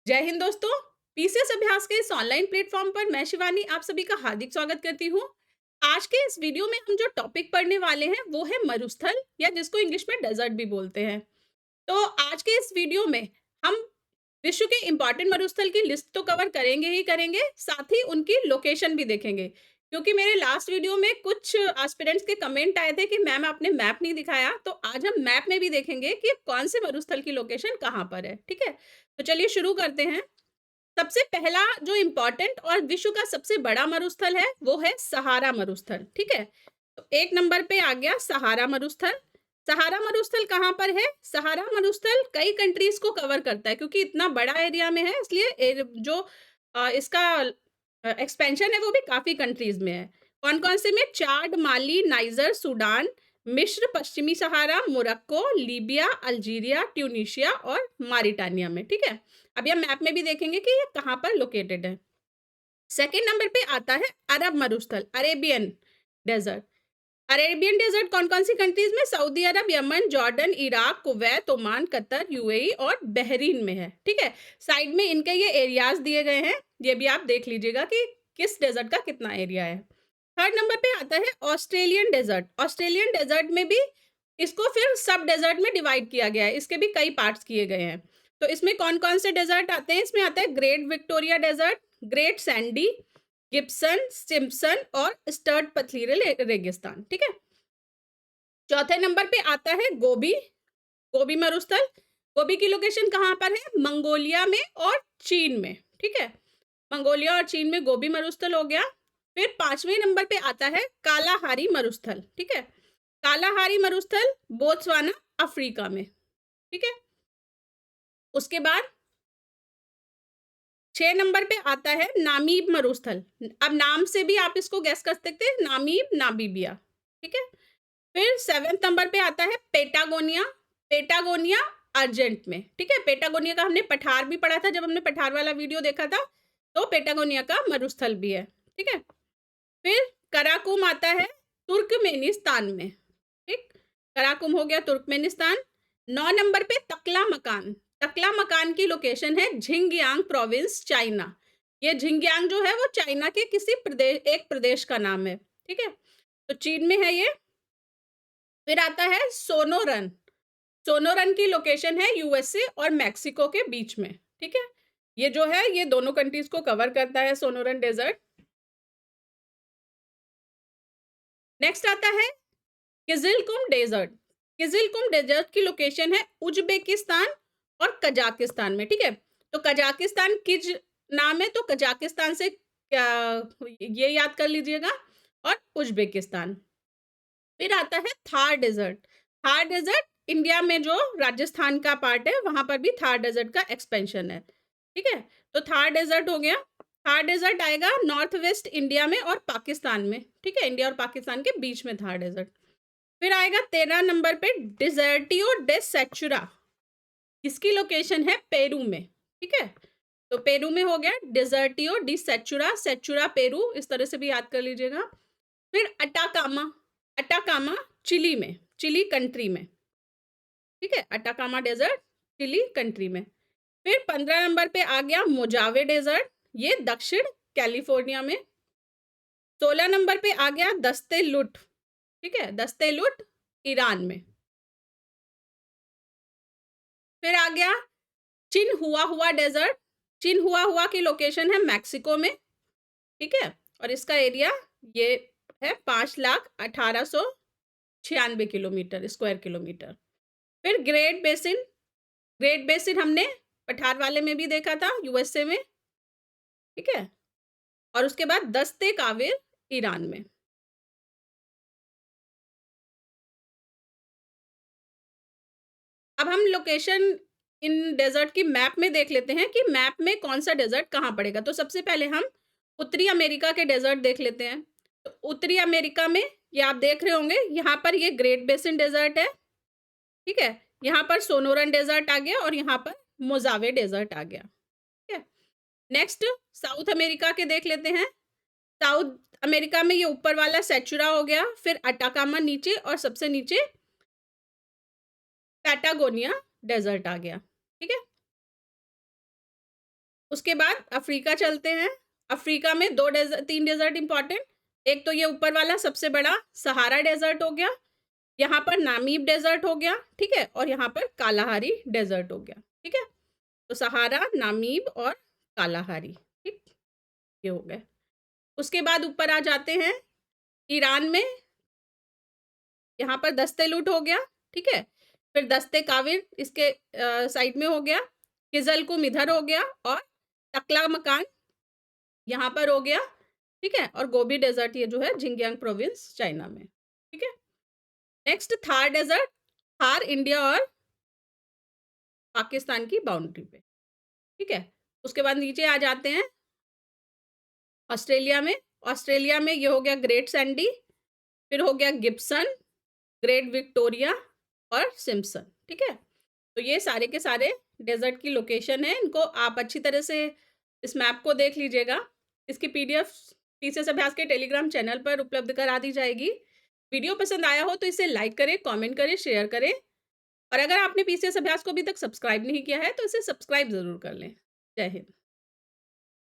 जय हिंद दोस्तों। पीसीएस अभ्यास के इस ऑनलाइन प्लेटफॉर्म पर मैं शिवानी आप सभी का हार्दिक स्वागत करती हूँ। आज के इस वीडियो में हम जो टॉपिक पढ़ने वाले हैं वो है मरुस्थल या जिसको इंग्लिश में डेजर्ट भी बोलते हैं। तो आज के इस वीडियो में हम विश्व के इम्पोर्टेंट मरुस्थल की लिस्ट तो कवर करेंगे ही करेंगे, साथ ही उनकी लोकेशन भी देखेंगे। क्योंकि मेरे लास्ट वीडियो में कुछ एस्पिरेंट्स के कमेंट आए थे कि मैम आपने मैप नहीं दिखाया, तो आज हम मैप में भी देखेंगे कि कौन से मरुस्थल की लोकेशन कहाँ पर है। ठीक है, तो चलिए शुरू करते हैं। सबसे पहला जो इम्पोर्टेंट और विश्व का सबसे बड़ा मरुस्थल है वो है सहारा मरुस्थल। ठीक है, तो एक नंबर पे आ गया सहारा मरुस्थल। सहारा मरुस्थल कहाँ पर है? सहारा मरुस्थल कई कंट्रीज को कवर करता है, क्योंकि इतना बड़ा एरिया में है, इसलिए जो इसका एक्सपेंशन है वो भी काफी कंट्रीज में है। कौन कौन से में? चाड, माली, नाइजर, सूडान, मिस्र, पश्चिमी सहारा, मोरक्को, लीबिया, अल्जीरिया, ट्यूनीशिया और मारिटानिया में। ठीक है, अभी हम मैप में भी देखेंगे कि ये कहाँ पर लोकेटेड है। सेकेंड नंबर पे आता है अरब मरुस्थल, अरेबियन डेजर्ट। अरेबियन डेजर्ट कौन कौन सी कंट्रीज में? Saudi Arab, Yemen, Jordan, Iraq, Kuwait, Oman, Qatar, UAE और बहरीन में है। ठीक है, साइड में इनके ये एरियाज दिए गए हैं, ये भी आप देख लीजिएगा कि किस डेजर्ट का कितना एरिया है। थर्ड नंबर पे आता है ऑस्ट्रेलियन डेजर्ट। ऑस्ट्रेलियन डेजर्ट में भी इसको फिर सब डेजर्ट में डिवाइड किया गया है, इसके भी कई पार्ट्स किए गए हैं। तो इसमें कौन कौन से डेजर्ट आते हैं? इसमें आता है great Victoria desert, great sandy, Gibson, Simpson और स्टर्ड पथरीले रेगिस्तान। ठीक है, चौथे नंबर पे आता है गोबी, गोबी मरुस्थल। गोबी की लोकेशन कहाँ पर है? मंगोलिया में और चीन में। ठीक है, मंगोलिया और चीन में गोबी मरुस्थल हो गया। फिर पांचवें नंबर पे आता है कालाहारी मरुस्थल। ठीक है, कालाहारी मरुस्थल बोत्सवाना, अफ्रीका में। ठीक है, उसके बाद 6 नंबर पे आता है नामीब मरुस्थल। अब नाम से भी आप इसको गैस कर सकते हैं, नामीब, नामीबिया। ठीक है, फिर 7th नंबर पे आता है पेटागोनिया, पेटागोनिया अर्जेंट में। ठीक है, पेटागोनिया का हमने पठार भी पढ़ा था, जब हमने पठार वाला वीडियो देखा था, तो पेटागोनिया का मरुस्थल भी है। ठीक है, फिर कराकुम आता है तुर्कमेनिस्तान में। ठीक, कराकुम हो गया तुर्कमेनिस्तान। 9 नंबर पे तकला मकान। तकला मकान की लोकेशन है झिंगयांग प्रोविंस, चाइना। ये झिंगयांग जो है वो चाइना के किसी प्रदेश, एक प्रदेश का नाम है। ठीक है, तो चीन में है ये। फिर आता है सोनोरन। सोनोरन की लोकेशन है यूएसए और मैक्सिको के बीच में। ठीक है, ये जो है ये दोनों कंट्रीज को कवर करता है सोनोरन डेजर्ट। नेक्स्ट आता है किजिलकुम डेजर्ट। किजिलकुम डेजर्ट की लोकेशन है उज्बेकिस्तान और कजाकिस्तान में। ठीक है, तो कजाकिस्तान किज नाम है, तो कजाकिस्तान से क्या ये याद कर लीजिएगा, और उज्बेकिस्तान। फिर आता है Thar desert. Thar desert India में जो राजस्थान का पार्ट है वहां पर भी थार डेजर्ट का एक्सपेंशन है। ठीक है, तो थार डेजर्ट हो गया। थार डेजर्ट आएगा नॉर्थ वेस्ट इंडिया में और पाकिस्तान में। ठीक है, इंडिया और पाकिस्तान के बीच में थार डेजर्ट। फिर आएगा 13 नंबर पे डिजर्टियो डे सेचुरा। इसकी लोकेशन है पेरू में। ठीक है, तो पेरू में हो गया डिजर्टियो डी सेचुरा, सेचुरा पेरू, इस तरह से भी याद कर लीजिएगा। फिर अटाकामा, अटाकामा चिली में, चिली कंट्री में। ठीक है, अटाकामा डेजर्ट चिली कंट्री में। फिर 15 नंबर पे आ गया मोजावे डेजर्ट, ये दक्षिण कैलिफोर्निया में। 16 नंबर पे आ गया दस्ते लुट। ठीक है, दस्ते लुट ईरान में। फिर आ गया चिन हुआ हुआ डेजर्ट। चिन हुआ हुआ की लोकेशन है मैक्सिको में। ठीक है, और इसका एरिया ये है 5,18,96 किलोमीटर स्क्वायर किलोमीटर। फिर ग्रेट बेसिन, ग्रेट बेसिन हमने पठार वाले में भी देखा था, यूएसए में। ठीक है, और उसके बाद दस्ते काविर ईरान में। अब हम लोकेशन इन डेजर्ट की मैप में देख लेते हैं कि मैप में कौन सा डेजर्ट कहाँ पड़ेगा। तो सबसे पहले हम उत्तरी अमेरिका के डेजर्ट देख लेते हैं। तो उत्तरी अमेरिका में ये आप देख रहे होंगे, यहाँ पर ये ग्रेट बेसिन डेजर्ट है। ठीक है, यहाँ पर सोनोरन डेजर्ट आ गया और यहाँ पर मोजावे डेजर्ट आ गया। ठीक है, नेक्स्ट साउथ अमेरिका के देख लेते हैं। साउथ अमेरिका में ये ऊपर वाला सेचुरा हो गया, फिर अटाकामा नीचे और सबसे नीचे पैटागोनिया डेजर्ट आ गया। ठीक है, उसके बाद अफ्रीका चलते हैं। अफ्रीका में 3 डेज़र्ट इम्पोर्टेंट, एक तो ये ऊपर वाला सबसे बड़ा सहारा डेज़र्ट हो गया, यहाँ पर नामीब डेज़र्ट हो गया, ठीक है? और यहाँ पर कालाहारी डेज़र्ट हो गया, ठीक है? तो सहारा, नामीब और कालाहारी, ठीक? ये हो गए। उसके बाद ऊपर आ जाते हैं ईरान में, यहाँ पर दस्तेलुट हो गया, ठीक है? फिर दस्ते काविर इसके साइड में हो गया, किज़लकुम इधर हो गया और तकला-मकान यहाँ पर हो गया, ठीक है? और गोबी डेज़र्ट ये जो है झिंजियांग प्रोविंस चाइना में, ठीक है? Next Thar desert, Thar India और पाकिस्तान की बाउंड्री पे, ठीक है? उसके बाद नीचे आ जाते हैं ऑस्ट्रेलिया में, ऑस्ट्रेलिया में ये हो गया ग्रेट सैंडी, फिर हो गया गिब्सन, ग्रेट विक्टोरिया और सिम्पसन, ठीक है? तो ये सारे के सारे डेज़र्ट की लोकेशन है, इनको आप अच्छी तरह से इस मैप को देख लीजिएगा। इसकी पीडीएफ पीसीएस अभ्यास के टेलीग्राम चैनल पर उपलब्ध करा दी जाएगी। वीडियो पसंद आया हो तो इसे लाइक करें, कमेंट करें, शेयर करें और अगर आपने पीसीएस अभ्यास को अभी तक सब्सक्राइब नहीं किया है तो इसे सब्सक्राइब ज़रूर कर लें। जय हिंद।